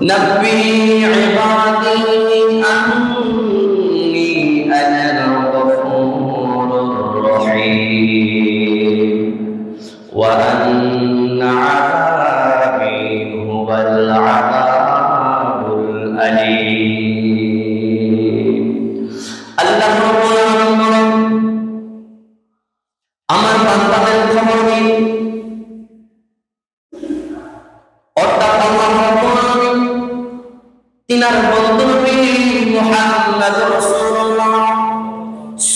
نبي عبادي أني أنا الغفور الرحيم وأن عذابي هو العذاب الأليم الله আমার বান্দাদের খবর দিন অর্থাৎ আল্লাহ রাব্বুল আলামিন তিনার বন্ধু নবী মুহাম্মদ রাসূলুল্লাহ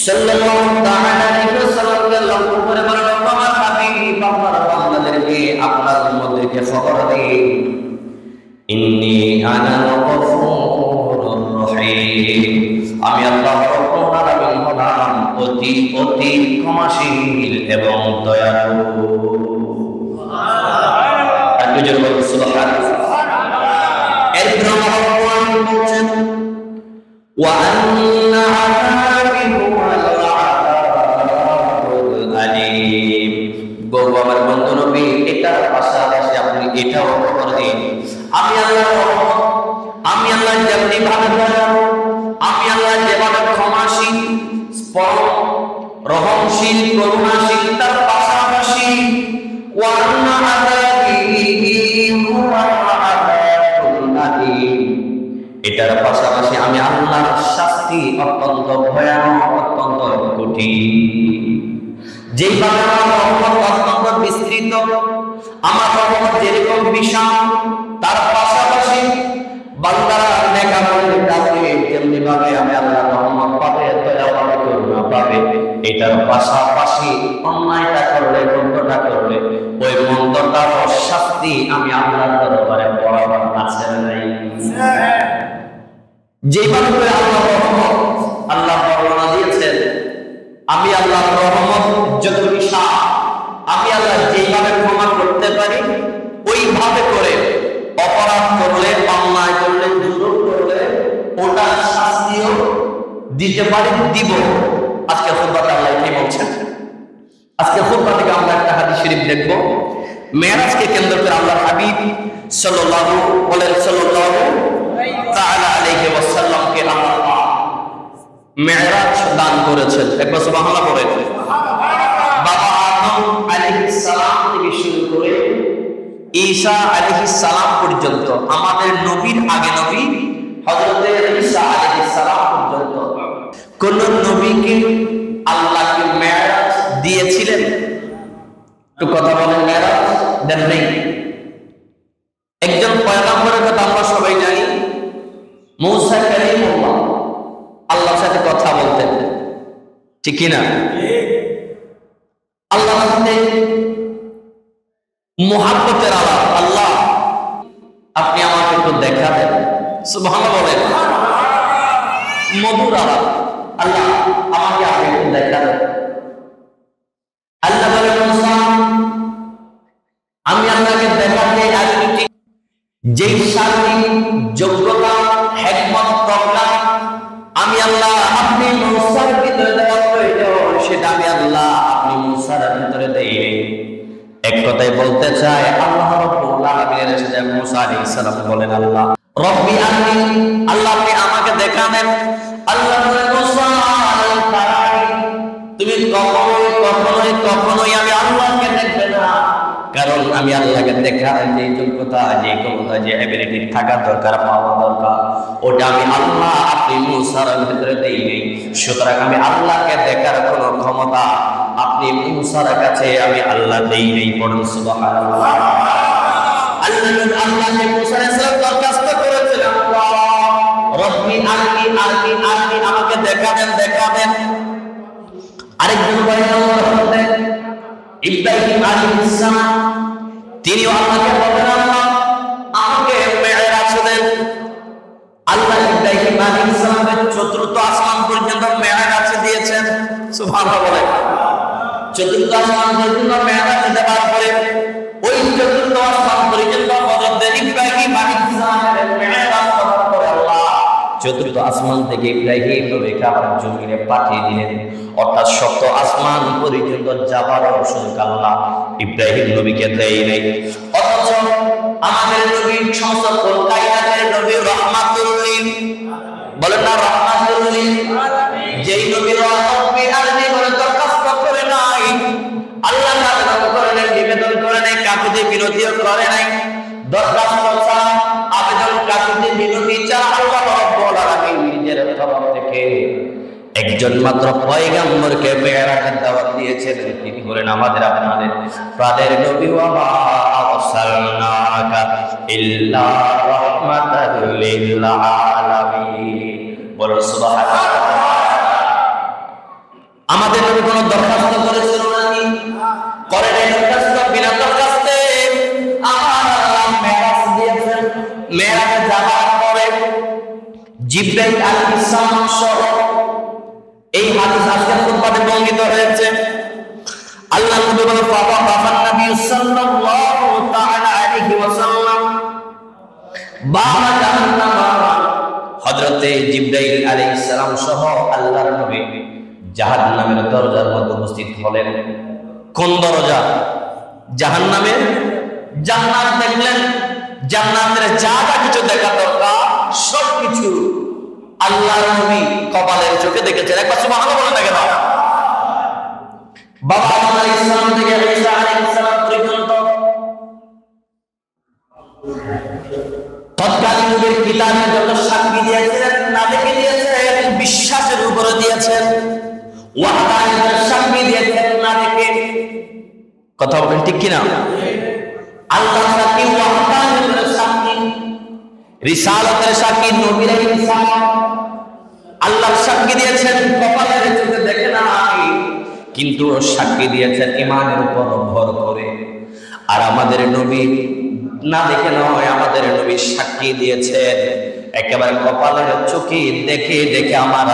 সাল্লাল্লাহু তাআলা আলাইহি ওয়াসাল্লামকে লক্ষ্য করে বলেন আমার হাবিব আমার বান্দাদেরকে আপনার উম্মতদেরকে খবর দিন ইন্নী আনাল গফুরুর রহিম আমি আল্লাহ রাব্বুল আলামিন হলাম অতি অতি ক্ষমাশীল এবং দয়ালু সুবহানাল্লাহ আর কি বলবো সুবহানাল্লাহ এর ব্রহ্মণ বলেন ওয়া আন্না আযাবি হুয়াল আযাবুল আলীম গো আমার বন্ধু নবী এটার পাশাপাশি আপনি এটাও খবর দিন আমি আল্লাহ যেমনি ভাবে দয়ালু আমি আল্লাহ যেভাবে ক্ষমাশীল পরম রহমশীল করুণাশীল তার পাশাপাশি ওয়া আন্না আযাবি হুয়াল আযাবুল আলীম এটার পাশাপাশি আমি আল্লাহর শাস্তি অত্যন্ত ভয়ানক অত্যন্ত কঠিন যেইভাবে আমার রহমত অত্যন্ত বিস্তৃত আমার রহমত যেরকম বিশাল তার পাশাপাশি বান্দারা নেকামলের কাছে যেমনি ভাবে আমি আল্লাহর রহমত পাবে দয়া পাবে করুণা পাবে এটার পাশাপাশি অন্যায়টা করলে মন্দটা করলে ওই মন্দটার শাস্তি আমি আল্লাহর দরবারে বরাবর আছে নাই যেভাবে করে আল্লাহর রহমত আল্লাহ বর্ণনা দিয়েছেন আমি আল্লাহর রহমত যত বিশাল আমি আল্লাহ যেভাবে ক্ষমা করতে পারি ওইভাবে করে অপরাধ করলে অন্যায় করলে জুলুম করলে ওটার শাস্তিও দিতে পারি দিব আজকে খুতবাতে আল্লাহ কি বলছেন আজকে খুতবা থেকে আমরা একটা হাদিস শরীফ দেখব মেরাজকে কেন্দ্র করে আল্লাহর হাবিব সাল্লাল্লাহু তাআলা আলাইহি ওয়াসাল্লামকে আল্লাহ মেরাজ দান করেছেন একবার সুবহানাল্লাহ বলেন বাবা আদম আলাইহিস সালাম থেকে শুরু করে ঈসা আলাইহিস সালাম পর্যন্ত আমাদের নবীর আগে নবী হযরত ঈসা আলাইহিস সালাম পর্যন্ত কোন নবীকে আল্লাহ কি মেরাজ দিয়েছিলেন একটু কথা বলেন মেরাজ দেন নাই একজন পয়গম্বরের কথা আমরা সবাই জানি মূসা কালিমুল্লাহ আল্লাহর সাথে কথা বলতেন ঠিক কি না আল্লাহর সাথে মুহাব্বতের আলাপ আল্লাহ আপনি আমাকে একটু দেখা দেন সুবহানাল্লাহ বলেন মধুর আলাপ আল্লাহ আমাকে আপনি একটু দেখা দেন আল্লাহ বলেন মুসা আমি আপনাকে দেখাতে আসছি যেই শারীরিক যোগ্যতা হিকমত প্রজ্ঞা আমি আল্লাহ আপনি মুসার ভিতরে দেওয়ার প্রয়োজন সেটা আমি আল্লাহ আপনি মুসার ভিতরে দেই এক কথায় বলতে চাই আল্লাহ রাব্বুল আলামিনের সাথে মুসা আলাইহিস সালাম বলেন আল্লাহ রব্বি আরনি আল্লাহ আপনি আমাকে দেখাবেন আল্লাহ বলেন মুসা তুমি কখনোই আমি আল্লাহকে দেখবে না কারণ আমি আল্লাহকে দেখার যে যোগ্যতা যে ক্ষমতা যে এবিলিটি থাকা দরকার পাওয়া দরকার ওটা আমি আল্লাহ আপনি মুসার ভিতরে দেই নাই সুতরাং আমি আল্লাহকে দেখার কোনো ক্ষমতা আপনি মুসার কাছে আমি আল্লাহ দেই নাই পড়ুন সুবহানাল্লাহ আল্লাহকে মুসা আলাইহিস সালাম দরখাস্ত করেছিলেন আল্লাহ রব্বি আরনি আমাকে দেখাবেন আরেকজন পয়গম্বর হলেন ইব্রাহিম আলাইহিস সালাম তিনিও আল্লাহকে বলেন আল্লাহ আমাকে মেরাজ দেন আল্লাহ ইব্রাহিম আলাইহিস সালামকে চতুর্থ আসমান পর্যন্ত মেরাজ দিয়েছেন সুবহানাল্লাহ বলেন চতুর্থ আসমান পর্যন্ত মেরাজ দেওয়ার পরে ওই চতুর্থ আসমান পর্যন্ত হযরত ইব্রাহিম আলাইহিস সালামের মেরাজ করার পরে আল্লাহ চতুর্থ আসমান থেকে ইব্রাহিম নবীকে আবার জমিনে পাঠিয়ে দিলেন অর্থাৎ সপ্ত আসমান পর্যন্ত যাবার সুযোগ আল্লাহ ইব্রাহিম নবীকে দেয় নাই অথচ আমাদের নবী সমস্ত কায়নাতের একজন মাত্র পয়গম্বরকে মেরাজের দাওয়াত দিয়েছেন, তিনি হলেন আমাদের আপনাদের প্রাণের নবী। ওয়া মা আরসালনাকা ইল্লা রাহমাতাল লিল আলামিন। বলুন সুবহানাল্লাহ। আমাদের নবী কোনো দরখাস্ত করেছিল নাকি? করে নাই দরখাস্ত। বিনা দরখাস্তে আমার আল্লাহ মেরাজ দিয়েছেন। মেরাজে যাওয়ার পরে জিবরাইল আলাইহিস সালাম সহ, এই হাদিস আজকের খুতবাতে বর্ণিত হয়েছে। আল্লাহ নবী বলেন ফাওয়াকাফান নবী সাল্লাল্লাহু তাআলা আলাইহি ওয়াসাল্লাম বাবা জাহান্নাম। হযরতে জিবরাইল আলাইহিস সালাম সহ আল্লাহর নবী জাহান্নামের দরজার মধ্যে উপস্থিত হলেন। কোন দরজা? জাহান্নামের। জান্নাত দেখলেন, জান্নাতের যা যা কিছু দেখা দরকার সবকিছু আল্লাহর নবী কপালের চোখে দেখেছেন। একবার সুবহানাল্লাহ বলেন না কেন? বাবা আদম আলাইহিস সালাম থেকে ঈসা আলাইহিস সালাম পর্যন্ত তৎকালীন যুগের কিতাবের যত সাক্ষী দিয়েছিলেন, না দেখে দিয়েছেন, বিশ্বাসের উপরে দিয়েছেন। ওয়াহদানিয়তের সাক্ষী দিয়েছেন না দেখে। কথা বলেন ঠিক কিনা? আল্লাহ সাক্ষী, ওয়াহদানিয়তের সাক্ষী, রিসালাতের সাক্ষী, নবীর রিসালাত। আল্লাহ সাক্ষী দিয়েছেন, কপালের চোখে দেখে নাই, কিন্তু সাক্ষী দিয়েছেন ঈমানের উপর ভর করে। আর আমাদের নবী না দেখে নয়, আমাদের নবী সাক্ষী দিয়েছেন একেবারে কপালের চোখে দেখে দেখে আমার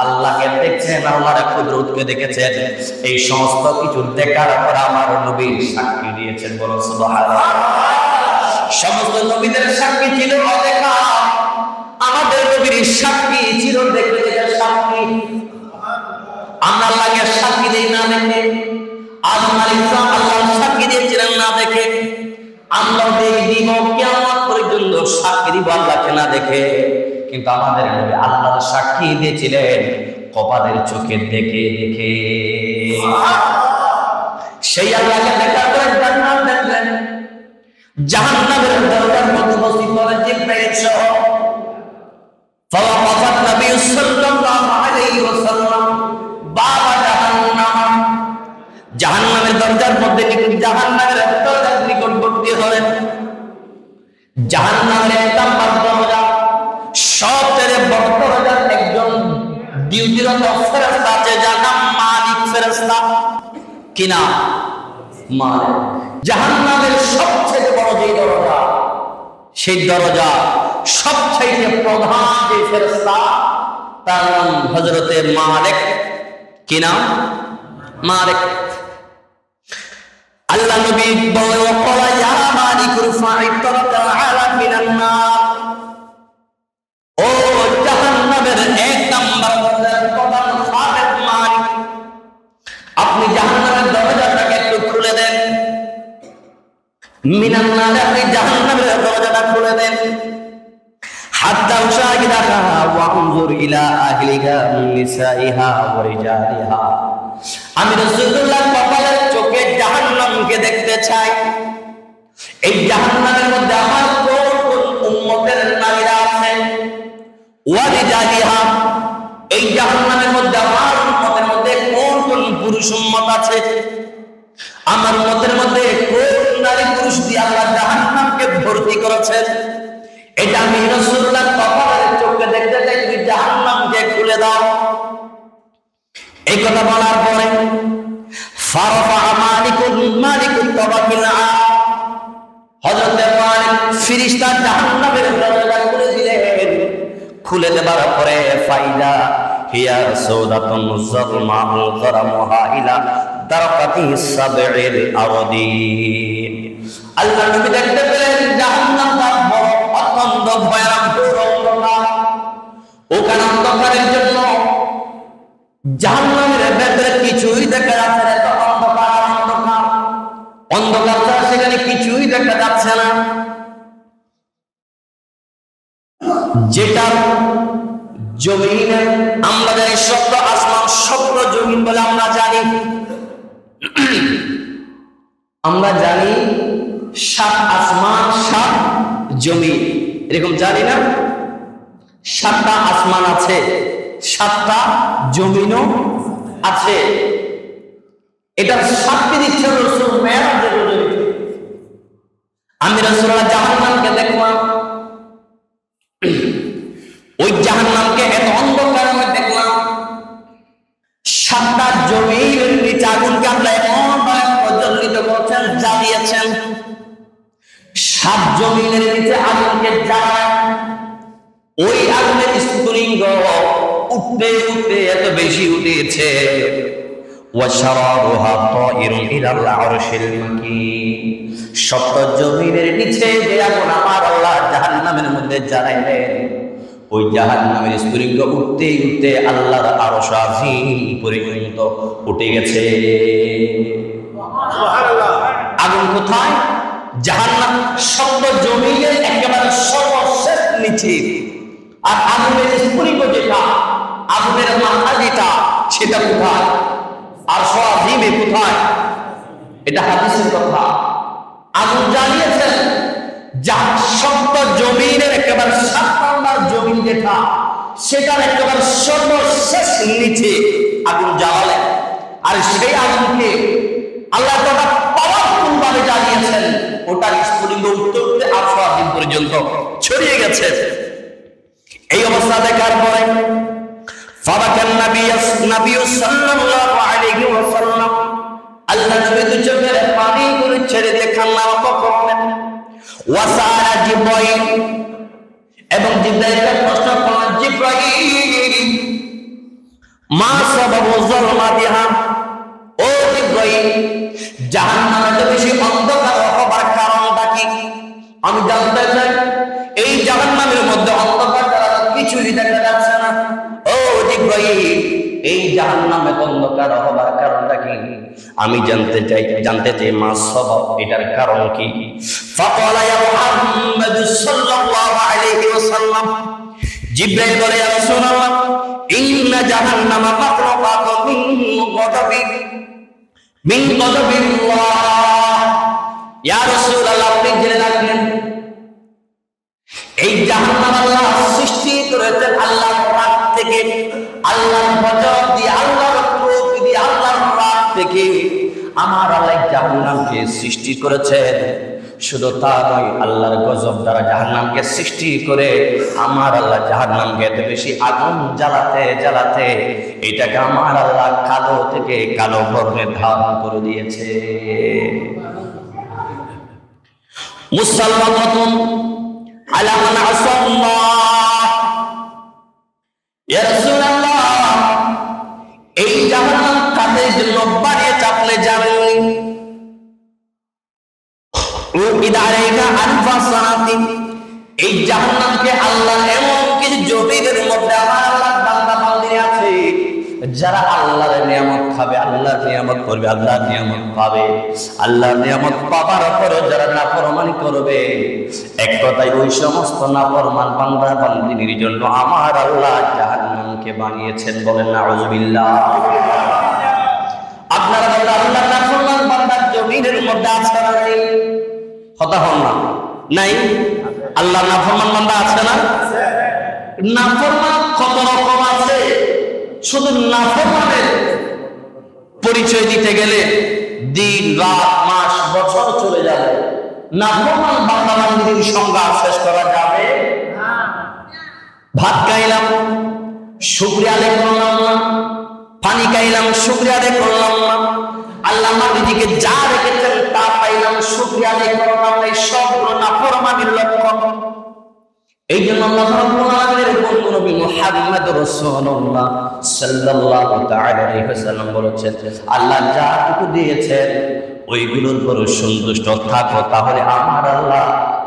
আল্লাহকে দেখছেন, আল্লাহর কুদরতকে দেখেছেন। এই সমস্ত কিছু দেখার পর আমার নবী সাক্ষী দিয়েছেন। বলো সুবহানাল্লাহ। সমস্ত নবীদের সাক্ষী ছিল অদেখা, আমাদের নবীর সাক্ষী ছিল দেখে দেখে সাক্ষী। আমরা আল্লাহকে সাক্ষী দেই না দেখে। আদম আলাইহিস সালাম আল্লাহর সাক্ষী দিয়েছিলেন না দেখে। আমরা দেখব কিয়ামত পর্যন্ত সাক্ষী দিব আল্লাহকে না দেখে। কিন্তু আমাদের নবী আল্লাহর সাক্ষী দিয়েছিলেন কপালের চোখে দেখে দেখে। সেই আল্লাহকে দেখার পরে জান্নাত দেখলেন, জাহান্নামের দরজার মধ্যে উপস্থিত হলেন জিবরাইল সহ। ফাওয়াকাফান নবী সাল্লাল্লাহু আলাইহি ওয়াসাল্লাম বাবা জাহান্নাম। জাহান্নামের দরজার মধ্যে জাহান্নামের দরজার নিকটবর্তী হলেন। জাহান্নামের এক নাম্বার দরজা, সবচেয়ে বড় দরজা, একজন ডিউটিরত ফেরেশতা আছে যার নাম মালিক ফেরেশতা। কি নাম? মালিক। জাহান্নামের সবচেয়ে বড় যে দরজা, সেই দরজা সবচেয়ে প্রধান যে ফেরেশতা, তার নাম হযরতে মালিক। কি নাম? মালিক। আল্লাহ নবী বলেন ওয়াকালা ইয়া মালিক রফা'i তাআলা মিনান নার। ও জাহান্নামের এক নাম্বার দরজার প্রধান খাদেম মালিক, আপনি জাহান্নামের দরজাটাকে একটু খুলে দেন। মিনান নার, আপনি জাহান্নামের দরজাটা খুলে দেন। হাত্তা উশাহিদাহা ওয়া আনজুর ইলা আহলিহা মিন নিসাইহা ওয়া রিজালিহা। আমি রাসূলুল্লাহ কপালের চোখে জাহান্নামকে দেখতে চাই। এই জাহান্নামের মধ্যে আমার কোন কোন উম্মতের নারীরা আছেন, ওয়া রিজালিহা, এই জাহান্নামের মধ্যে আমার উম্মতের মধ্যে কোন কোন পুরুষ উম্মত আছে, আমার উম্মতের মধ্যে কোন নারী পুরুষ দিয়ে আল্লাহ জাহান্নামকে ভর্তি করেছেন, এটা আমি রাসূলুল্লাহ কপালের চোখে দেখতে চাই। তুমি জাহান্নামকে খুলে দাও। এই কথা বলার পরে ফারাফা মালিকুত তাবাকিল আ, হযরত মালিক ফেরেশতা জাহান্নামের দরজা খুলে দিলেন। খুলে দেবার পরে ফাইদা হিয়া সাউদাতুন যালমাউ যারামুহা ইলা দারকাতি সাবঈল আরদিন। আল্লাহ নবী দেখতে পেলেন জাহান্নামটা বড় অত্যন্ত ভয়ানক অন্ধকার। ওখানে অন্ধকারের জন্য জাহান্নামের ভেতরে কিছুই দেখা যাচ্ছে না, তো অন্ধকার অন্ধকার অন্ধকার ছাড়া সেখানে কিছুই দেখা যাচ্ছে না। যেটা জমিনে আমরা জানি সপ্ত আসমান, সপ্ত জমিন বলে আমরা জানি। আমরা জানি 7 আসমান 7 জমিন, এরকম জানি না? 7টা আসমান আছে, সাতটা জমিনও আছে। এটা সাক্ষী দিচ্ছে রাসূল মেরাজের রজনীতে। আমি রাসূলুল্লাহ জাহান্নামকে দেখলাম, ওই জাহান্নামকে এত অন্ধকার মধ্যে দেখলাম, সাতটা জমিনের নিচে আগুনকে আল্লাহ এমন ভাবে প্রজ্বলিত করছেন, জ্বালিয়েছেন। সাত জমিনের নিচে আগুনকে জ্বালায়, ওই আগুনের স্ফুলিঙ্গ উঠতে উঠতে এত বেশি উঠেছে, ওয়াশারারুহা তায়িরুন ইলাল আরশিল মাকিন। সপ্ত জমিনের নিচে যে আগুন আমার আল্লাহ জাহান্নামের মধ্যে জ্বালাইলেন, ওই জাহান্নামের স্ফুলিঙ্গ উঠতে উঠতে আল্লাহর আরশ আজিম পর্যন্ত উঠে গেছে। সুবহানাল্লাহ। আগুন কোথায়? জাহান্নাম সপ্ত জমিনের একেবারে সর্বশেষ নিচে। আর আগুনের স্ফুলিঙ্গ যেটা, আগুনের মাথা যেটা, সেটা কোথায়? আরশ আজিমে কোথায়? এটা হাদিসের কথা। আগুন জ্বালিয়েছেন সপ্ত জমিনের একেবারে 7 নম্বর জমিন যেটা, সেটার একেবারে সর্বশেষ নিচে আগুন জ্বালালেন। আর সেই আগুনকে আল্লাহ তাআলা পাওয়ারফুল ভাবে জ্বালিয়েছেন, ওটার স্ফুলিঙ্গ উঠতে উঠতে আরশ আজিম পর্যন্ত ছড়িয়ে গেছে। এই অবস্থা দেখার পরে ফাবাকান নবী সাল্লাল্লাহু আলাইহি ওয়াসাল্লাম, আল্লাহ নবী দুই চোখের পানি করে ছেড়ে দিয়ে কান্না করলেন। ওয়াসালা জিবরাইল, এবং জিবরাইলকে প্রশ্ন করলেন, জিবরাইল মা সাবাবু যালমাতিহা, ও জিবরাইল জাহান্নামে তো বেশি অন্ধকার হবার কারণটা কি? আমি জানতে চাই। এই জাহান্নামের মধ্যে অন্ধকার দ্বারা কিছুই দেখা যাচ্ছে না। ও জিবরাইল, এই জাহান্নামে অন্ধকার হবার কারণটা কি? আমি জানতে চাই মা সাবাব, এটার কারণ কি? ফাকালা ইয়া মুহাম্মদ সাল্লাল্লাহু আলাইহি ওয়াসাল্লাম, জিবরাইল বলে, ইয়া রাসূলুল্লাহ ইন্না জাহান্নামা মাখলুকাতুন মিন গাদাবিল্লাহ। ইয়া রাসূলুল্লাহ, আপনি জেনে রাখেন এই জাহান্নাম আল্লাহ সৃষ্টি করেছেন আল্লাহর রাগ থেকে, আল্লাহর গজব দিয়ে, আল্লাহর ক্রোধ দিয়ে, আল্লাহর রাগ থেকে আমার আল্লাহ জাহান্নামকে সৃষ্টি করেছেন। শুধু তা নয়, আল্লাহর গজব দ্বারা জাহান্নামকে সৃষ্টি করে আমার আল্লাহ জাহান্নামকে এত বেশি আগুন জ্বালাতে জ্বালাতে এটাকে আমার আল্লাহ কালো থেকে কালো বর্ণে ধারণ করে দিয়েছে। মুসাল্লামাতুন আলা মান আসাল্লাহ। ইয়া রাসূলুল্লাহ, এই জাহান্নাম কাদের জন্য বাড়িয়ে চাপলে যাবে? ও ইদারেকা আনফাসানাতিন, এই জাহান্নামকে আল্লাহ এমন কিছু জমিনের মধ্যে আমার আল্লাহ বান্দা বান্দিরা আছে যারা আল্লাহর নিয়ামত খাবে, আল্লাহর নিয়ামত করবে, আল্লাহর নিয়ামত পাবে। আল্লাহর নিয়ামত পাবার পরে যারা নাফরমানি করবে, এক কথায় ওই সমস্ত নাফরমান বান্দা বান্দিনীর জন্য আমার আল্লাহ জাহান্নামকে বানিয়েছেন। বলেন নাউযুবিল্লাহ। আপনারা বলেন আল্লাহ নাফরমান বান্দার জমিনের মধ্যে আছে না নাই? কথা হন না, নাই? আল্লাহ নাফরমান বান্দা আছে না? নাফরমান কত রকম আছে, শুধু নাফরমানের পরিচয় দিতে গেলে দিন রাত মাস বছর চলে যাবে। নাফরমান বান্দা বান্দির সংজ্ঞা শেষ করা যাবে না। ভাত খাইলাম, শুকরিয়া আদায় করলাম না। পানি খাইলাম, শুকরিয়া আদায় করলাম না। আল্লাহ আমাদের দিকে যা রেখেছেন তা পাইলাম, শুকরিয়া আদায় করলাম না। এই সবগুলো নাফরমানির লক্ষণ। এই জন্য আল্লাহ রাব্বুল আলামিনের বন্ধু নবী মুহাম্মদ রাসূলুল্লাহ সাল্লাল্লাহু তাআলা আলাইহি ওয়াসাল্লাম বলেছেন, আল্লাহ যাটুকু দিয়েছেন ওইগুলোর উপর সন্তুষ্ট থাকো, তাহলে আমার আল্লাহ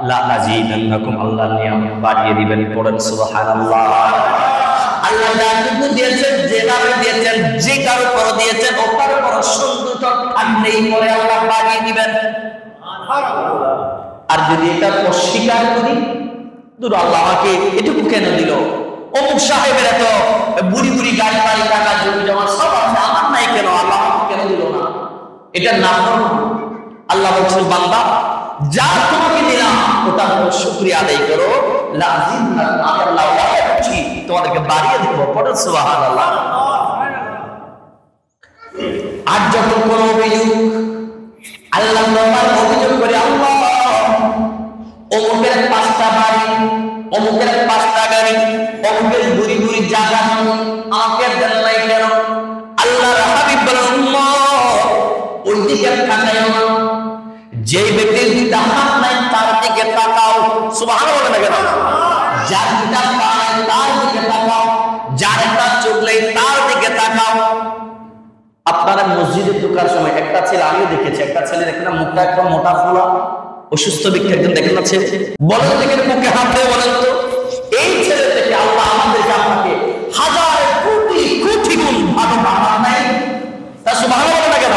লা আযীদান্নাকুম, আল্লাহ নিয়ামত বাড়িয়ে দিবেন। পড়েন সুবহানাল্লাহ। আল্লাহ যাটুকু দিয়েছেন, যেভাবে দিয়েছেন, যে কারো উপর দিয়েছেন, ওটার উপর সন্তুষ্ট থাকলেই পরে আল্লাহ বাড়িয়ে দিবেন। সুবহানাল্লাহ। আর যদি এটা অস্বীকার করি, দূর আল্লাহ আমাকে এটুকু কেন দিল, অমুক সাহেবের এত বুড়ি বুড়ি গাড়ি বাড়ি টাকা জমি জমা সব আছে, আমার নাই কেন, আল্লাহ আমাকে কেন দিল না? এটা নাফরমান। আল্লাহ বলছেন, বান্দা যা তোমাকে দিলাম ওটার উপর শুকরিয়া আদায় করো, লাযিদনাকুম, আমি আল্লাহ ওয়াদা করছি তোমাদেরকে বাড়িয়ে দেব। পড়ুন সুবহানাল্লাহ। আর যখন কোন অভিযোগ আল্লাহ দরবার অভিযোগ করে, আল্লাহ অমুকের 5টা বাড়ি, অমুকের 5টা গাড়ি, অমুকের বুড়ি বুড়ি জায়গা, আমাকে দেন নাই কেন? আল্লাহর হাবিব বলেন, ওই দিকে তাকাইও না, যে ব্যক্তির দুইটা হাত নাই তার দিকে তাকাও। সুবহানাল্লাহ বলেন না কেন? যার দুইটা পা নাই তার দিকে তাকাও, যার একটা চোখ নেই তার দিকে তাকাও। আপনারা মসজিদে ঢোকার সময় একটা ছেলে, আমিও দেখেছি, একটা ছেলে দেখেন না, মুখটা একদম মোটা ফোলা, অসুস্থ ব্যক্তি একজন দেখেন না ছেলে, বলেন দেখেন মুখে হাত দিয়ে বলেন তো, এই ছেলে থেকে আল্লাহ আমাদেরকে আপনাকে হাজার কোটি কোটি গুণ ভালো বানান নাই? তা সুবহানাল্লাহ বলেন না কেন?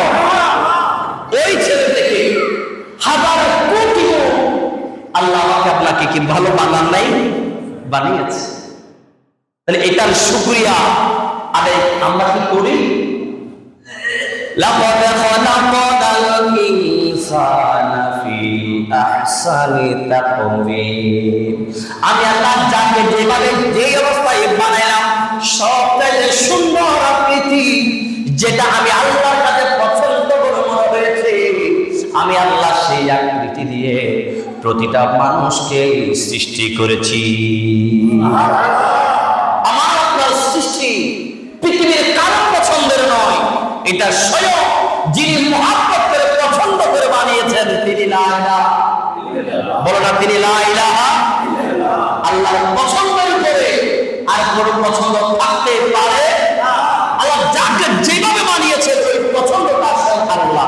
ওই ছেলে থেকে হাজার কোটি গুণ আল্লাহ আমাকে আপনাকে কি ভালো বানান নাই? বানিয়েছে। তাহলে এটার শুকরিয়া আদায় আমরা কি করি? লাকাদ খালাকাল ইনসানা ফি আহসানি তাকওয়িম, আমি আল্লাহ যাকে যেভাবে যে অবস্থায় বানাইলাম সবচেয়ে সুন্দর আকৃতি, যেটা আমি আল্লাহর কাছে পছন্দ করে মনে হয়েছে, আমি আল্লাহ সেই আকৃতি দিয়ে প্রতিটা মানুষকে সৃষ্টি করেছি। আমার আপনার সৃষ্টি পৃথিবীর কারো পছন্দের নয়, এটা স্বয়ং যিনি মুহাব্বত করে পছন্দ করে বানিয়েছেন তিনি লা ইলাহা ইল্লাল্লাহ। বলো না তিনি লা ইলাহা ইল্লাল্লাহ। আল্লাহর পছন্দের উপরে আর কোনো পছন্দ থাকতে পারে না। আল্লাহ যাকে যেভাবে বানিয়েছে ওই পছন্দটা স্বয়ং আল্লাহ।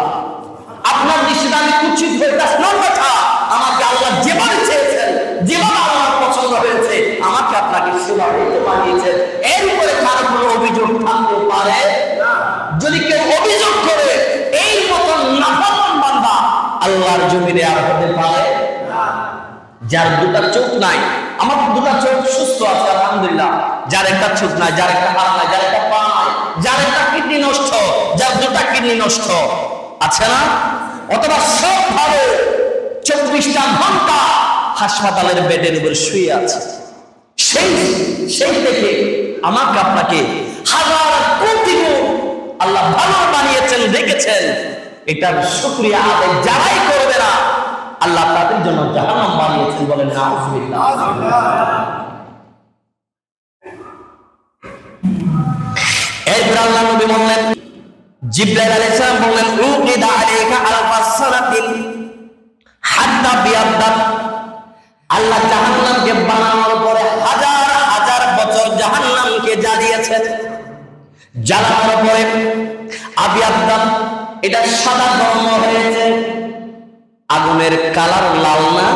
আপনার দৃষ্টিতে আমি কুচ্ছিত হয়ে যাচ্ছি না, কথা আমাকে আল্লাহ যেভাবে চেয়েছেন, যেভাবে আমার পছন্দ হয়েছে, আমাকে আপনাকে সেভাবে বানিয়েছেন। এর উপরে কারো কোনো অভিযোগ থাকতে পারে না। যদি কেউ অভিযোগ করে এই মতন নাফরমান বান্দা আল্লাহর জমিনে আর হতে পারে না। যার দুটা চোখ নাই, আমার দুটা চোখ সুস্থ আছে আলহামদুলিল্লাহ, যার একটা চোখ নাই, যার একটা হাত নাই, যার একটা পা নাই, যার একটা কিডনি নষ্ট, যার দুটা কিডনি নষ্ট আছে না, অথবা সব ভাবে 24টা ঘন্টা হাসপাতালের বেডের উপর শুয়ে আছে, সেই থেকে আমাকে আপনাকে হাজার কোটি গুণ আল্লাহ ভালো বানিয়েছেন, দেখেছেন। এটার শুকরিয়া আদায় যারাই করবে না আল্লাহ তাদের জন্য জাহান্নাম বানিয়েছেন। বলেন নাউযুবিল্লাহ। এরপর আল্লাহ নবী বললেন, জিবরাইল আলাইহিস সালাম বললেন, উকিদা আলাইকা আলফাস সানাতিন হাত্তা বিয়াদ্দাত। আল্লাহ জাহান্নামকে বানানোর পরে হাজার হাজার বছর জাহান্নামকে জ্বালিয়েছেন, জ্বালানোর পরে আবিয়াদ্দাত, এটা সাদা বর্ণ হয়েছে। আগুনের কালার লাল না,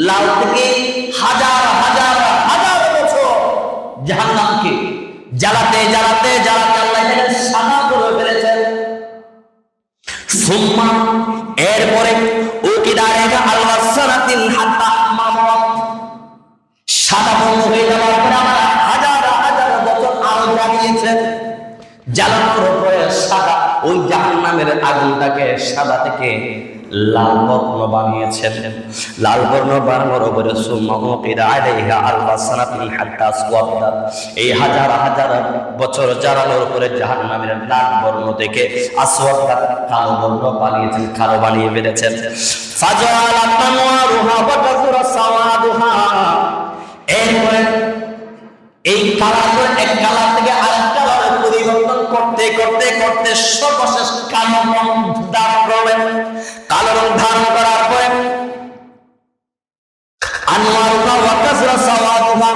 লাল থেকে হাজার হাজার হাজার বছর জাহান্নামকে জ্বালাতে জ্বালাতে জ্বালাতে আল্লাহ এটাকে সাদা করে ফেলেছেন। সুম্মা, এরপরে উকিদারেকা আলওয়াসানাতিন হাত্তা মামাত, সাদা বর্ণ হয়ে যাওয়ার পরে আমরা হাজার হাজার বছর আরো জ্বালিয়েছেন। জ্বালানোর পরে সাদা ওই জাহান্নামের আগুনটাকে সাদা থেকে লাল বর্ণ বানিয়েছেন। লাল বর্ণ বানানোর পরে সুম্মা উকিদা আলাইহা আলওয়াসানাতিন হাত্তা আসওয়াদাত, এই হাজার হাজার বছর জ্বালানোর পরে জাহান্নামের লাল বর্ণ থেকে আসওয়াদাত কালো বর্ণ বানিয়েছেন, কালো বানিয়ে ফেলেছেন। ফাজালা তানওয়ারুহা ওয়া কাসুরা সাওয়াদুহা, এরপরে এই কালার এক কালার থেকে আরেক কালারে পরিবর্তন করতে করতে করতে সর্বশেষ কালো রং ধারণ করলেন। কালো রং ধারণ করার পরে আনওয়ারুহা ওয়া কাসরা সাওয়াদুহা,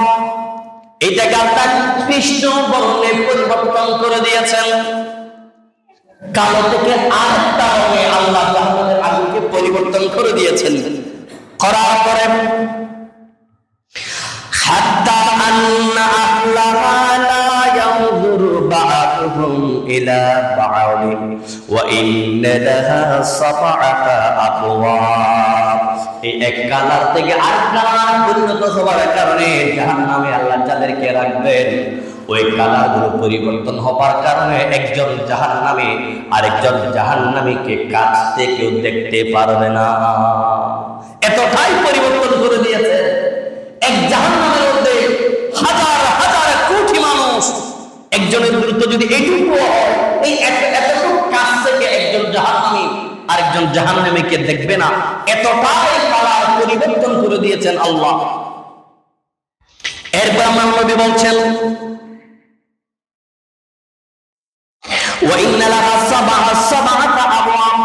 এইটা গালটা কৃষ্ণ বর্ণে পরিবর্তন করে দিয়েছেন। কালো থেকে আরেকটা রঙে আল্লাহ জাহান্নামের আগুনকে পরিবর্তন করে দিয়েছেন। করার পরে হাত্তা আন্না আহলাহা লা ইয়ানজুরু বা'দুহুম ইলা বা'দিন ওয়া ইন্না লাহা সাবআতা আবওয়াব, এই এক কালার থেকে আরেক কালার পরিণত হওয়ার কারণে জাহান্নামে আল্লাহ যাদেরকে রাখবেন, ওই কালারগুলো পরিবর্তন হবার কারণে একজন জাহান্নামী আরেকজন জাহান্নামীকে কাছ থেকেও দেখতে পারবে না। এতটাই পরিবর্তন করে দিয়েছে। এক যদি এইটুকু হয়, এই এতটুকু কাছ থেকে একজন জাহান্নামী আরেকজন জাহান্নামীকে দেখবে না, এতটাই কালার পরিবর্তন করে দিয়েছেন আল্লাহ। এরপর আমার নবী বলছেন ওয়া ইন্না লাহা সাবআতা আবওয়াব,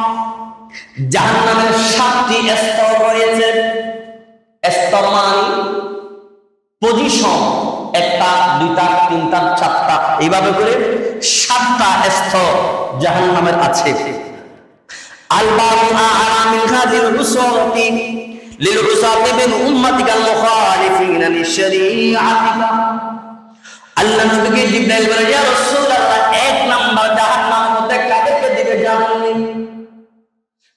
জাহান্নামের 7টি স্তর রয়েছে। স্তর মানে পজিশন, 1টা 2টা 3টা 4টা, এইভাবে করে 7টা স্তর জাহান্নামের আছে। আল-বাবু আ'লা মিন হাযিল উসরাতি লিল উসাতি বিন উম্মাতিকাল মুখালিফিনা লিশরীআতিকা। আল্লাহ নবীকে জিবরাইল বলে, ইয়া রাসূলুল্লাহ, 1 নাম্বার জাহান্নামের মধ্যে কাদেরকে দিকে জানেন?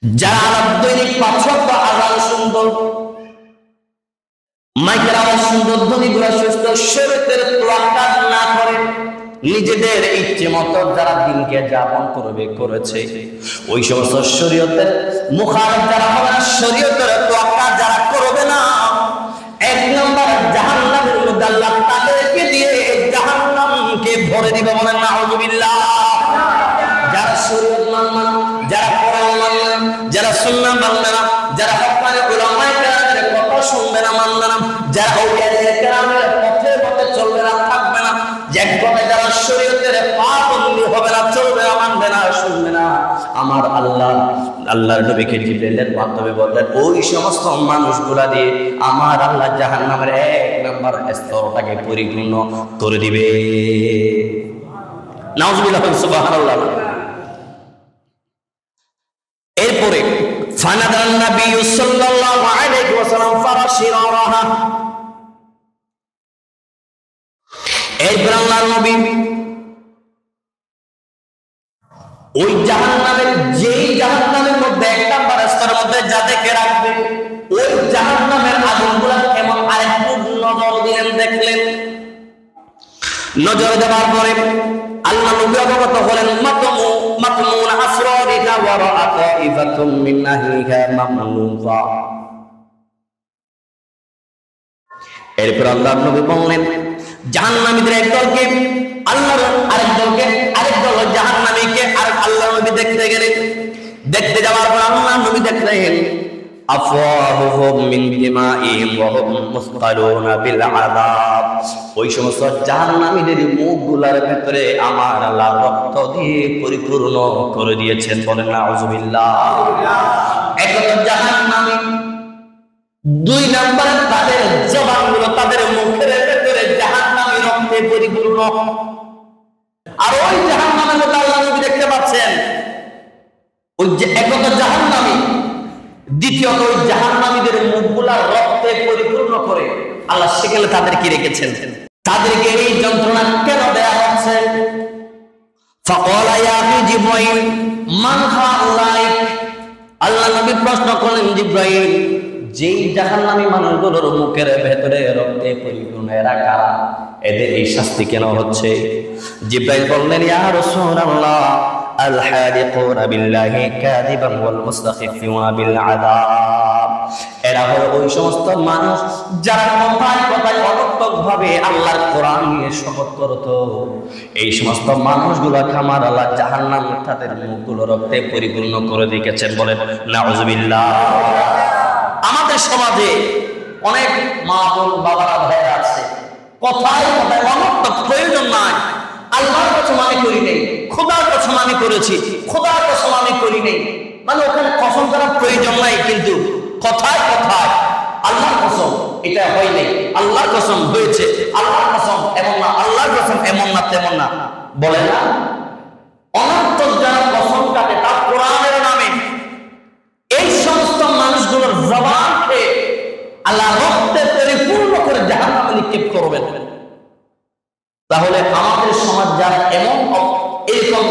যারা দৈনিক 5 ওয়াক্ত আযান সুন্দর, মাইকের আওয়াজ সুন্দর, ধ্বনিগুলো সুস্থ, শরীয়তের তোয়াক্কা না করে, নিজেদের ইচ্ছে মতো যারা দিনকে যাপন করেছে, ওই সমস্ত শরীয়তের মুখালিফ যারা হবে না, শরীয়তের তোয়াক্কা যারা করবে না, 1 নম্বর জাহান্নামের মধ্যে আল্লাহ তাদেরকে দিয়ে জাহান্নামকে ভরে দিবে। বলেন নাউযুবিল্লাহ। যারা শরীয়ত মানবে না, যারা কোরআন মানবে না, যারা সুন্নাহ মানবে না, যারা হক্কানি উলামায়ে কেরামের কথা শুনবে না, মানবে না, যারা আউলিয়ায়ে কেরামের পথে পথে চলবে না, থাকবে না, এক কথায় যারা শরীয়তের পাবন্দি হবে না, চলবে না, মানবে না, শুনবে না, আমার আল্লাহর নবীকে জিবরাইলের মাধ্যমে বললেন, ওই সমস্ত মানুষগুলা দিয়ে আমার আল্লাহ জাহান্নামের 1 নম্বর স্তরটাকে পরিপূর্ণ করে দিবে। নাউযুবিল্লাহ, সুবহানাল্লাহ। এরপরে ফানাদান নবী সাল্লাল্লাহু আলাইহি ওয়াসাল্লাম ফারাশিরাহা, এরপর আল্লাহর নবী ওই জাহান্নামের, যেই জাহান্নামের মধ্যে 1 নম্বর স্তরের মধ্যে যাদেরকে রাখবে, ওই জাহান্নামের আগুনগুলো কেমন আরেকটু নজর দিলেন, দেখলেন। নজর দেওয়ার পরে আল্লাহ নবী অবগত হলেন, মাতমুন আসরারিকা ওয়া রাআতা ইফাতুম মিন নাহিকা মামলুফা। এরপর আল্লাহ নবী বললেন, জাহান্নামীদের একদলকে আল্লাহর, আরেক দল জাহান্নামীকে আর আল্লাহ নবী দেখতে গেলেন। দেখতে যাওয়ার পর আল্লাহ নবী দেখলেন আফওয়াহুহুম মিন দিমাইহিম ওয়া হুম মুসকালুনা বিল আযাব, ওই সমস্ত জাহান্নামীদের মুখগুলোর ভিতরে আমার আল্লাহ রক্ত দিয়ে পরিপূর্ণ করে দিয়েছেন। বলেন নাউযুবিল্লাহ। একদল জাহান্নামী, 2 নম্বরে তাদের জবানগুলো, তাদের মুখের ভিতরে জাহান্নামী রক্তে পরিপূর্ণ। আর ওই জাহান্নামের মধ্যে আল্লাহ নবী দেখতে পাচ্ছেন ওই যে একদল জাহান্নামী, দ্বিতীয়ত ওই জাহান্নামীদের মুখগুলা রক্তে পরিপূর্ণ করে আল্লাহ সেখানে তাদেরকে রেখেছেন। তাদেরকে এই যন্ত্রণা কেন দেয়া হচ্ছে? ফাকালা ইয়া জিবরাইল মান হাউলাই, আল্লাহ নবী প্রশ্ন করলেন, জিবরাইল, যেই জাহান্নামী মানুষগুলোর মুখের ভেতরে রক্তে পরিপূর্ণ, এরা কারা? এদের এই শাস্তি কেন হচ্ছে? জিবরাইল বললেন, ইয়া রাসূলুল্লাহ, আল হালিকুনা বিল্লাহি কাযিবান ওয়াল মুস্তাখিফুনা বিল আযাব, এরা হলো ওই সমস্ত মানুষ যারা কথায় কথায় অনর্থকভাবে আল্লাহর কোরআন নিয়ে শপথ করত। এই সমস্ত মানুষগুলোকে আমার আল্লাহ জাহান্নাম, তাদের মুখগুলো রক্তে পরিপূর্ণ করে দিয়েছেন। বলেন নাউযুবিল্লাহ। আমাদের সমাজে অনেক মা বোন বাবারা ভাইরা আছে, কথায় কথায় অনর্থক, প্রয়োজন নাই, আল্লাহর কসম আমি করি নেই, খোদার কসম আমি করেছি, খোদার কসম আমি করি নেই, মানে ওখানে কসম করার প্রয়োজন নাই, কিন্তু কথায় কথায় আল্লাহর কসম এটা হয় নাই, আল্লাহর কসম হয়েছে, আল্লাহর কসম এমন না, আল্লাহর কসম এমন না তেমন না, বলে না। অনর্থক যারা কসম কাটে তার কোরআনের নামে, এই সমস্ত মানুষগুলোর জবানকে আল্লাহ রক্তে পরিপূর্ণ করে জাহান্নামে নিক্ষেপ করবেন। তাহলে আমাদের সমাজ যারা এরকম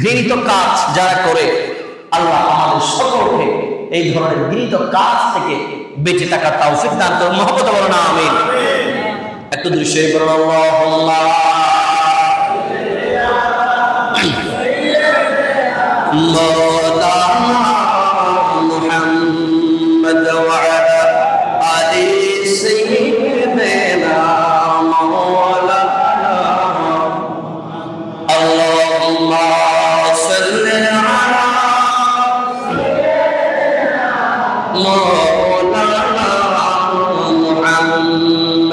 ঘৃণিত কাজ যারা করে, আল্লাহ আমাদের সকলকে এই ধরনের ঘৃণিত কাজ থেকে বেঁচে থাকার তৌফিক দান করুন। মহব্বতে বলুন আমিন। একটু দৃশ্য বলুন আল্লাহুম্মা মুহাম্মদ ওয়া আলা আলি সাইয়্যিদিনা মাওলানা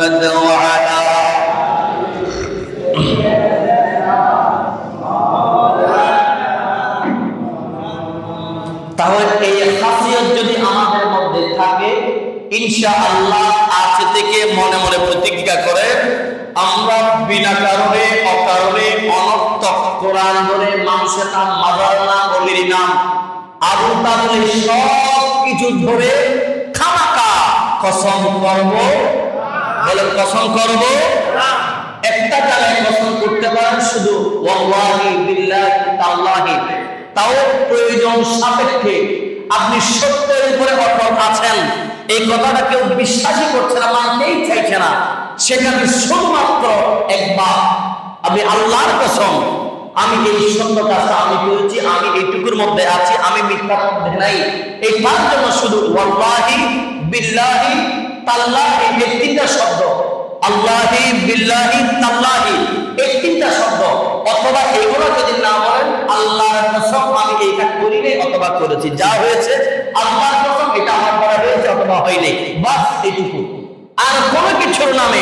محمد وعلى তাহলে এই খাসিয়ত যদি আমাদের মধ্যে থাকে ইনশাআল্লাহ আজ থেকে মনে মনে প্রতিজ্ঞা করে আমরা বিনা কারণে অকারণে অনর্থক কোরআন ধরে মানুষের নাম মাজার নাম অলির নাম আবু তাহলে সব কিছু ধরে খামাকা কসম করব বলে কসম করব একটা জায়গায় কসম করতে পারেন শুধু ওয়াল্লাহি বিল্লাহি তাআলাহি তাও প্রয়োজন সাপেক্ষে আপনি সত্যের উপরে অটল আছেন এই কথাটা কেউ বিশ্বাসই করছে না মানতেই চাইছে না সেখানে শুধুমাত্র একবার আপনি আল্লাহর কসম আমি এই সত্য কাজটা আমি করেছি আমি এইটুকুর মধ্যে আছি আমি মিথ্যার মধ্যে নাই এই তার জন্য শুধু ওয়াল্লাহি বিল্লাহি তাআলাহি এই তিনটা শব্দ আল্লাহি বিল্লাহি তাআলাহি এই তিনটা শব্দ অথবা এগুলো যদি না বলেন আল্লাহর কসম আমি এইটা করি নাই অথবা করেছি যা হয়েছে আল্লাহর কসম এটা আমার করা হয়েছে অথবা হয়নি বাস এইটুকু আর কোনো কিছুর নামে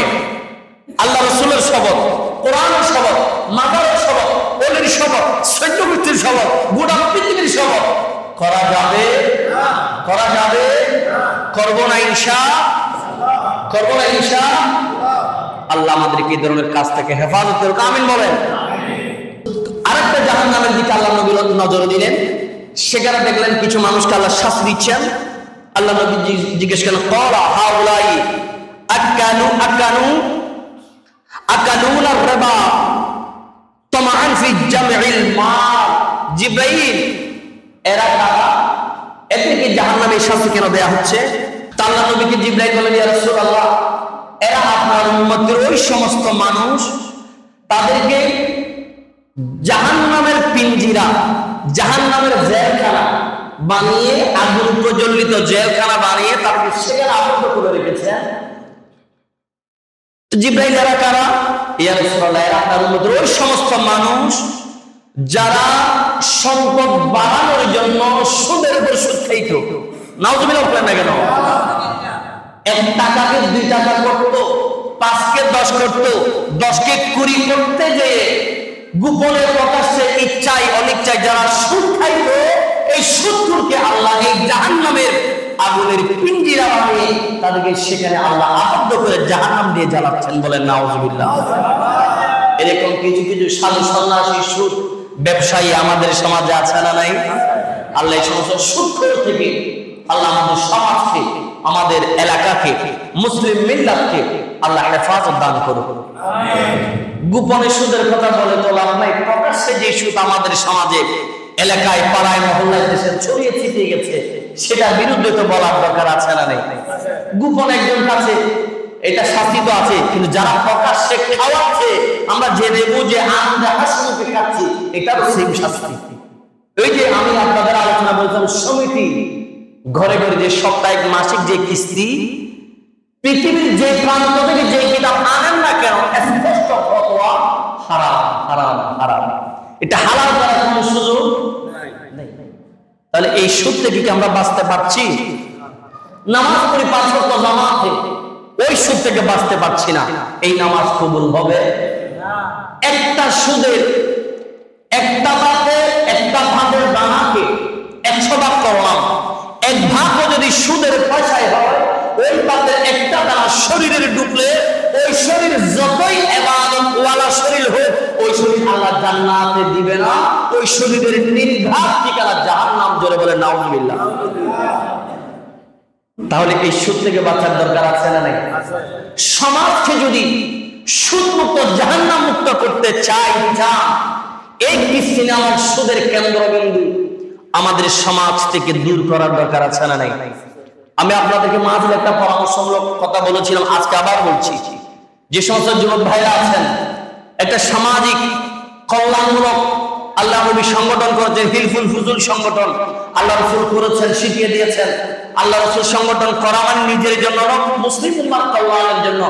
আল্লাহ রাসূলের শপথ কোরআনের শপথ মাজারের শপথ ওলির শপথ সৈন্যবৃত্তির শপথ গোটা পৃথিবীর শপথ করা যাবে না করা যাবে না করব না ইনশাআল্লাহ আল্লাহ আমাদেরকে এই ধরনের কাজ থেকে হেফাজত করুক আমিন বলেন আরেকটা জাহান্নামের দিকে আল্লাহ নবী নজর দিলেন সেখানে দেখলেন কিছু মানুষকে আল্লাহ শাস্তি দিচ্ছেন আল্লাহ নবী জিজ্ঞেস করেন ক্বালা হাউলাই আকালুনা রিবা তামান ফি জামইল মাল জিবরাইল এরা কারা এদেরকে জাহান্নামের শাস্তি কেন দেয়া হচ্ছে তা আল্লাহ নবীকে জিবরাইল বলেন ইয়া রাসূলুল্লাহ এরা আপনার উম্মতের ওই সমস্ত মানুষ তাদেরকে জাহান্নামের পিঞ্জিরা জাহান্নামের জেলখানা বানিয়ে আগুন প্রজ্বলিত জেলখানা বানিয়ে তাদেরকে সেখানে আবদ্ধ করে রেখেছে জিবরাইল এরা কারা ইয়া রাসূলুল্লাহ এরা আপনার উম্মতের ওই সমস্ত মানুষ যারা সম্পদ বাড়ানোর জন্য সুদের উপর সুদ খাইত নাউযুবিল্লাহ বলেন না কেন 1 টাকাকে 2 টাকা করত 5 কে 10 করত 10 কে 20 করতে যেয়ে গোপনে প্রকাশ্যে ইচ্ছায় অনিচ্ছায় যারা সুদ খাইত এই সুদখোরকে আল্লাহ এই জাহান্নামের আগুনের পিঞ্জিরা বানিয়ে তাদেরকে সেখানে আল্লাহ আবদ্ধ করে জাহান্নাম দিয়ে জ্বালাচ্ছেন বলেন নাউযুবিল্লাহ এরকম কিছু কিছু সাধু সন্ন্যাসী সুদ ব্যবসায়ী আমাদের সমাজে আছে না নাই আল্লাহ এই সমস্ত সুদখোর থেকে আল্লাহ আমাদের সমাজকে আমাদের এলাকাকে মুসলিম মিল্লাতকে আল্লাহ হেফাজত দান করুন আমিন গোপনে সুদের কথা বলে তো লাভ নাই প্রকাশ্যে যে সুদ আমাদের সমাজে এলাকায় পাড়ায় মহল্লায় দেশে ছড়িয়ে ছিটিয়ে গেছে সেটার বিরুদ্ধে তো বলার দরকার আছে না নাই গোপন একজন কাছে এটা শাস্তি তো আছে কিন্তু যারা প্রকাশ্যে খাওয়াচ্ছে আমরা জেনে বুঝে আনন্দে হাসি মুখে খাচ্ছি এটারও সেম শাস্তি ওই যে আমি আপনাদের আলোচনা বলছিলাম সমিতি ঘরে ঘরে যে সাপ্তাহিক মাসিক যে কিস্তি পৃথিবীর যে প্রান্ত থেকে যে কিতাব আনেন না কেন স্পষ্ট ফতোয়া হারাম হারাম হারাম এটা হালাল করার কোনো সুযোগ নেই তাহলে এই সুদ থেকে কি আমরা বাঁচতে পারছি নামাজ পড়ি 5 ওয়াক্ত জামাতে ওই সুদ থেকে বাঁচতে পারছি না এই নামাজ কবুল হবে না একটা সুদের একটা ভাতে একটা ভাতের দানাকে 100 ভাগ করলাম এক ভাগও যদি সুদের পয়সায় হয় ওই ভাতের একটা দানা শরীরে ঢুকলে ওই শরীর যতই ইবাদত ওয়ালা শরীর হোক ওই শরীর আল্লাহ জান্নাতে দিবে না ওই শরীরের নির্ঘাত ঠিকানা জাহান্নাম জোরে বলে নাউযুবিল্লাহ তাহলে এই সুদ থেকে বাঁচার দরকার আছে না নাই সমাজকে যদি সুদ মুক্ত জাহান্নাম মুক্ত করতে চাই এই কিস্তিনে আমার সুদের কেন্দ্রবিন্দু আমাদের সমাজ থেকে দূর করার দরকার আছে না নাই আমি আপনাদেরকে মাঝে একটা পরামর্শমূলক কথা বলেছিলাম আজকে আবার বলছি যে সমস্ত যুবক ভাইরা আছেন একটা সামাজিক কল্যাণমূলক আল্লাহ নবী সংগঠন করেছেন হিলফুল ফুজুল সংগঠন আল্লাহ রাসূল করেছেন শিখিয়ে দিয়েছেন আল্লাহ রাসূল সংগঠন করা মানে নিজের জন্য না মুসলিম উম্মার কল্যাণের জন্য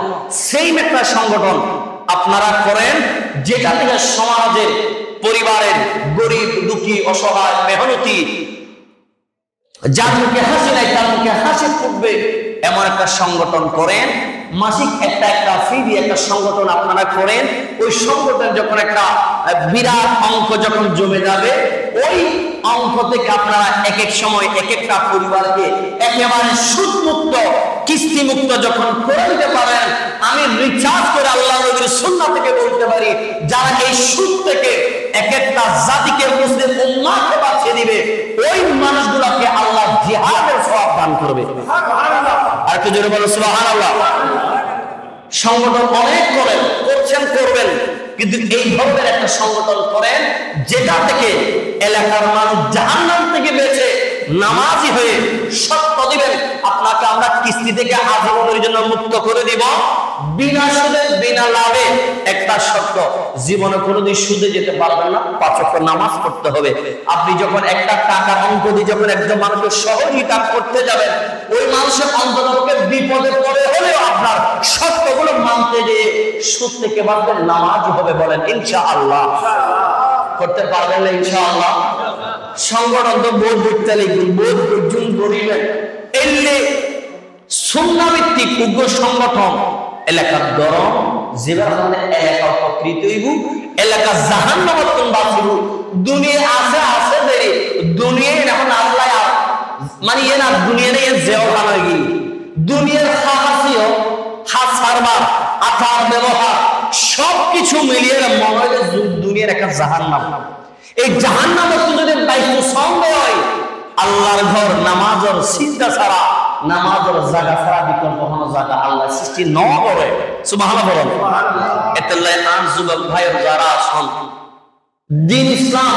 সেই একটা সংগঠন আপনারা করেন যেটা থেকে সমাজের পরিবারের গরিব দুঃখী অসহায় মেহনতি যার মুখে হাসি নাই তার মুখে হাসি ফুটবে এমন একটা সংগঠন করেন মাসিক একটা ফি দিয়ে একটা সংগঠন আপনারা করেন। ওই সংগঠন যখন একটা বিরাট অঙ্ক যখন জমে যাবে, ওই অঙ্ক থেকে আপনারা এক এক সময় এক একটা পরিবারকে একেবারে সুদ মুক্ত, কিস্তি মুক্ত যখন করে দিতে পারেন, আমি রিচার্জ করে আল্লাহ নবীর সুন্নাহ থেকে বলতে পারি, যারা এই সুদ থেকে এক একটা জাতিকে, মুসলিম উম্মাহকে বাঁচিয়ে দিবে, ওই মানুষগুলোকে আল্লাহ জিহাদের সওয়াব দান করবে। আর একটু জোরে বলো সুবহানাল্লাহ। সংগঠন অনেক করছেন, করবেন, কিন্তু এই ধরনের একটা সংগঠন করেন যেটা থেকে এলাকার মানুষ জাহান্নাম থেকে বেঁচে নামাজি হয়ে সত্য দিবেন। আপনাকে আমরা কিস্তি থেকে আজীবনের জন্য মুক্ত করে দিব, বিনা সুদে বিনা লাভে। একটা শর্ত, জীবনে কোনোদিন সুদে যেতে পারবেন না, 5 ওয়াক্ত নামাজ পড়তে হবে। আপনি যখন একটা টাকার অঙ্ক দিয়ে যখন একজন মানুষকে সহযোগিতা করতে যাবেন, ওই মানুষের অন্ততপক্ষে বিপদে পড়ে হলেও আপনার শর্তগুলো মানতে গিয়ে সুদ থেকে বাঁচবেন, নামাজ হবে। বলেন ইনশাআল্লাহ। করতে পারবেন না ইনশাআল্লাহ? সংগঠন তো বোধ করতে লিখুন, বোধ অর্জুন করিবেন। এলে সুন্নাহভিত্তিক উগ্র সংগঠন এলাকার গরম যেভাবে এলাকা উপকৃত হইব, এলাকা জাহান্নামে বাঁচিব। দুনিয়া আছে দেরি, দুনিয়া এখন আল্লাহ মানে এ না, দুনিয়া নেই যেও কানাগি, দুনিয়ার হাসিও হাত সারবার আচার ব্যবহার সবকিছু মিলিয়ে মনে হয় দুনিয়ার একটা জাহান্নাম। এই জাহান্নামে যদি দায়িত্ব সঙ্গ হয়, আল্লাহর ঘর নামাজের চিন্তা ছাড়া, নামাজের জায়গা ছাড়া বিকল্প কোনো জায়গা আল্লাহ সৃষ্টি ন করে। সুবহানাল্লাহ বলেন। এতেল্লাই আন যুবক ভাইয়ের যারা আছেন, দিন ইসলাম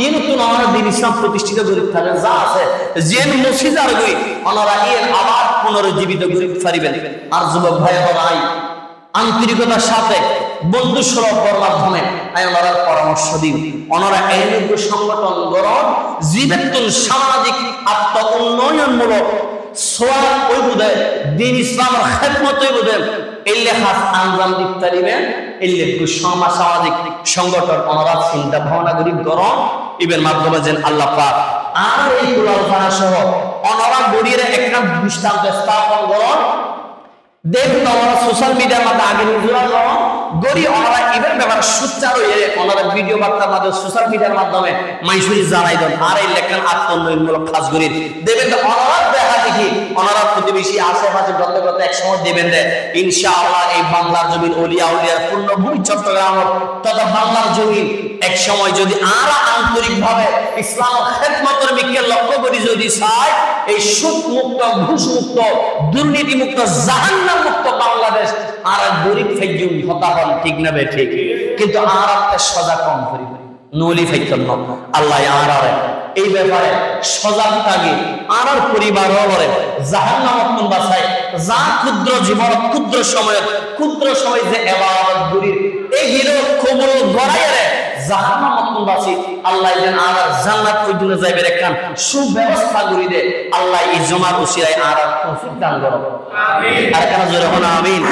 ইনতুন আমরা দিন ইসলাম প্রতিষ্ঠিত করে থাকে যা আছে জেন মসজিদার গই ওনারা এর আবার পুনরুজ্জীবিত করে পারিবেন। আর যুবক ভাইয়েরা নাই আন্তরিকতার সাথে বন্ধু সুলভর মাধ্যমে ওনারা পরামর্শ দিন, ওনারা এই সংগঠন গড়ন জীবন সামাজিক আত্ম উন্নয়নমূলক সোয়াব ওই বুঝে দিন ইসলামের খেদমত ওই বুঝে এই লেখাস আঞ্জাম দিতে দিবেন। এই লেখু সামাজিক সংগঠন ওনারা চিন্তা ভাবনা করি গড়ন ইবের মাধ্যমে যেন আল্লাহ পাক আর এই কুলালখানা সহ ওনারা গড়িয়ে একটা দৃষ্টান্ত স্থাপন গড়ন। দেখুন আমরা সোশ্যাল মিডিয়ার মাধ্যমে আগে গড়ি ওনারা এবার ব্যাপার সুচার হয়ে ওনারা ভিডিও বার্তার মাধ্যমে সোশ্যাল মিডিয়ার মাধ্যমে মাইসুরি জানাই দেন। আর এই লেখান আত্মোন্নয়নমূলক কাজ করি দেবেন, ওনারা দেখা দেখি ওনারা প্রতিবেশী আশেপাশে গত এক সময় দেবেন দেয়। ইনশাআল্লাহ এই বাংলার জমিন অলিয়া উলিয়ার পূর্ণভূমি চট্টগ্রাম তথা বাংলার জমিন এক সময় যদি আরা আন্তরিক ভাবে ইসলাম খেদমতের মিকে লক্ষ্য করি যদি চাই, এই সুদ মুক্ত, ঘুষ মুক্ত, দুর্নীতি মুক্ত, জাহান্নাম মুক্ত বাংলাদেশ আর গরিব ফেজুম হতা হন, ঠিক না বে ঠিক? কিন্তু আর একটা সজা কম করি নলি ফাইতাম না। আল্লাহ আর এই ব্যাপারে সজাগ থাকে, আর পরিবার বলে জাহান্নাম বাঁচায়। যা ক্ষুদ্র জীবন ক্ষুদ্র সময় যে ইবাদত করি এই হিরো কবুল গড়াইরে জাহান্নাম বাঁচি। আল্লাহ যেন আর জান্নাত পর্যন্ত যাইবে একখান সুব্যবস্থা করি দে। আল্লাহ এই জমার উসিলায় আর তৌফিক দান করো। আমিন। আর কেন জোরে হন আমিন।